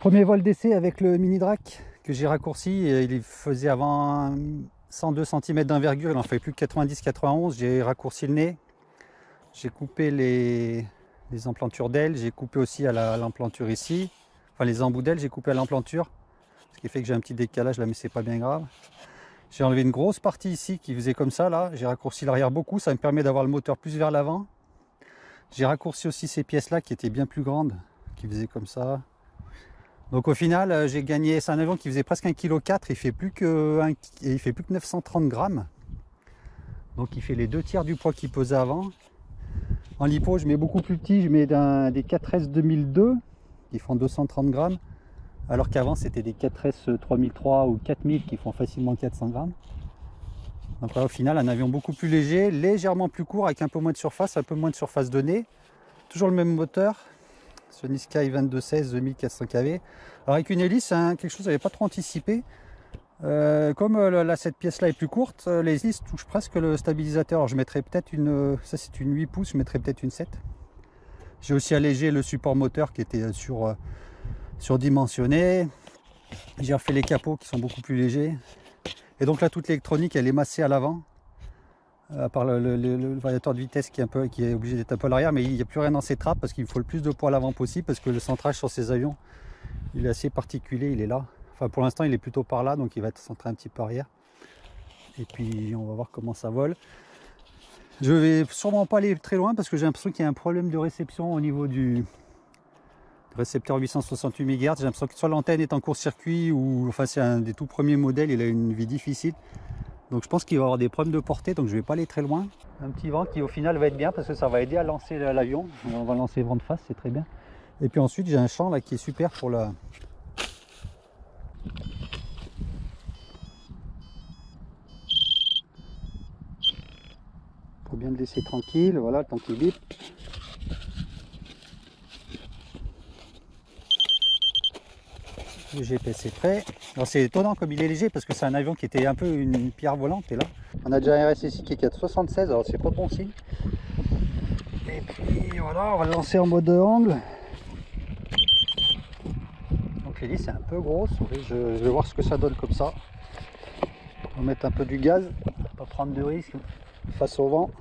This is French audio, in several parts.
Premier vol d'essai avec le mini drac que j'ai raccourci. Il faisait avant 102 cm d'envergure, il en fait plus que 90-91. J'ai raccourci le nez, j'ai coupé les emplantures d'ailes, j'ai coupé aussi à l'emplanture ici, enfin les embouts d'ailes, j'ai coupé à l'emplanture, ce qui fait que j'ai un petit décalage là, mais c'est pas bien grave. J'ai enlevé une grosse partie ici qui faisait comme ça là, j'ai raccourci l'arrière beaucoup, ça me permet d'avoir le moteur plus vers l'avant. J'ai raccourci aussi ces pièces là qui étaient bien plus grandes, qui faisaient comme ça. Donc au final, j'ai gagné, c'est un avion qui faisait presque 1,4 kg, il fait plus que 930 grammes. Donc il fait les 2/3 du poids qu'il pesait avant. En lipo, je mets beaucoup plus petit, je mets des 4S 2002 qui font 230 grammes, alors qu'avant c'était des 4S 3003 ou 4000 qui font facilement 400 grammes. Donc là, au final, un avion beaucoup plus léger, légèrement plus court, avec un peu moins de surface de nez. Toujours le même moteur. Sony Sky 2216 2400 kV. Alors avec une hélice, c'est quelque chose que je n'avais pas trop anticipé. Comme là, cette pièce là est plus courte, les hélices touchent presque le stabilisateur. Alors je mettrais peut-être une, ça c'est une 8 pouces, je mettrais peut-être une 7. J'ai aussi allégé le support moteur qui était surdimensionné. J'ai refait les capots qui sont beaucoup plus légers. Et donc là, toute l'électronique elle est massée à l'avant. À part le variateur de vitesse qui est obligé d'être un peu à l'arrière, mais il n'y a plus rien dans ces trappes parce qu'il faut le plus de poids à l'avant possible, parce que le centrage sur ces avions il est assez particulier, il est là. Enfin pour l'instant il est plutôt par là, donc il va être centré un petit peu arrière. Et puis on va voir comment ça vole. Je vais sûrement pas aller très loin parce que j'ai l'impression qu'il y a un problème de réception au niveau du récepteur 868 MHz. J'ai l'impression que soit l'antenne est en court-circuit ou enfin c'est un des tout premiers modèles, il a une vie difficile. Donc je pense qu'il va y avoir des problèmes de portée, donc je ne vais pas aller très loin. Un petit vent qui au final va être bien parce que ça va aider à lancer l'avion. On va lancer vent de face, c'est très bien. Et puis ensuite j'ai un champ là qui est super pour la... Faut bien le laisser tranquille, voilà, le temps qu'il bip. Le GPS est prêt. Alors c'est étonnant comme il est léger parce que c'est un avion qui était un peu une pierre volante et là. On a déjà un RSSI qui est 476, alors c'est pas bon signe. Et puis voilà, on va le lancer en mode angle. Donc l'hélice est un peu grosse, je vais voir ce que ça donne comme ça. On va mettre un peu du gaz, pas prendre de risque face au vent.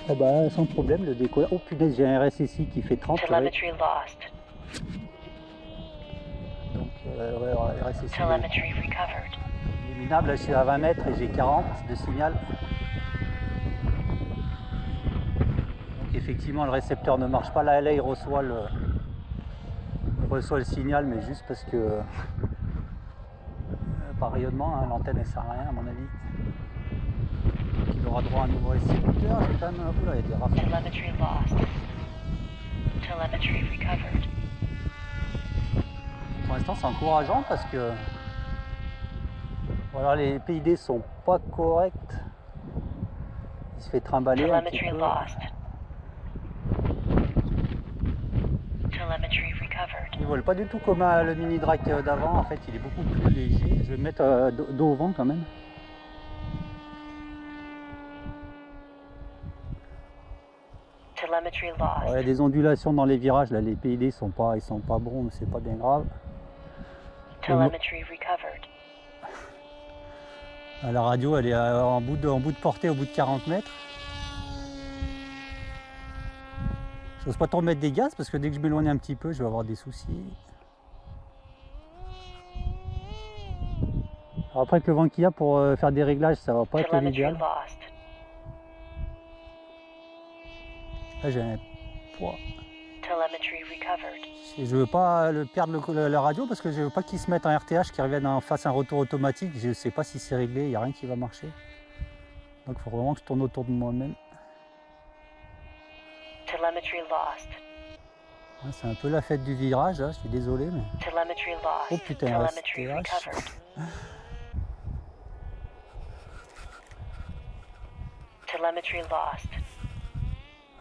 Ah bah sans problème le décollage. Oh punaise, j'ai un RSSI qui fait 30. Donc RSSI est minable, là je suis à 20 mètres et j'ai 40 de signal. Donc effectivement le récepteur ne marche pas, là il reçoit le signal, mais juste parce que par rayonnement, hein, l'antenne elle sert à rien à mon avis. Donc il aura droit à un nouveau récepteur. J'ai quand même un peu là, il y a des rafales. Pour l'instant c'est encourageant parce que voilà, les PID sont pas corrects. Il se fait trimballer un petit peu. Il vole pas du tout comme le mini drac d'avant, en fait il est beaucoup plus léger. Je vais me mettre dos au vent quand même. Alors, il y a des ondulations dans les virages, là les PID ils sont pas bons, mais c'est pas bien grave. La radio elle est en bout de portée au bout de 40 mètres. Je n'ose pas trop mettre des gaz parce que dès que je m'éloigne un petit peu, je vais avoir des soucis. Alors après avec le vent qu'il y a pour faire des réglages, ça va pas être l'idéal. Là j'ai un poids. Et je veux pas perdre la radio parce que je veux pas qu'il se mette en RTH, qu'il revienne en face un retour automatique. Je sais pas si c'est réglé, il n'y a rien qui va marcher. Donc il faut vraiment que je tourne autour de moi-même. C'est un peu la fête du virage là, je suis désolé mais... Oh putain, RTH.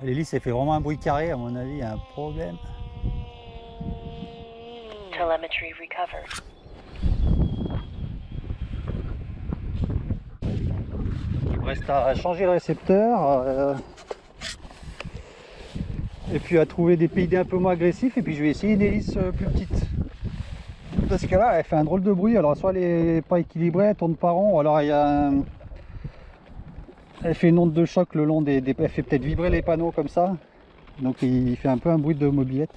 L'hélice elle fait vraiment un bruit carré, à mon avis il y a un problème. Reste à changer le récepteur. Et puis à trouver des PID un peu moins agressifs. Et puis je vais essayer une hélice plus petite. Parce que là, elle fait un drôle de bruit. Alors soit elle est pas équilibrée, elle tourne pas rond. Ou alors il y a un... Elle fait une onde de choc le long des... Elle fait peut-être vibrer les panneaux comme ça. Donc il fait un peu un bruit de mobilette.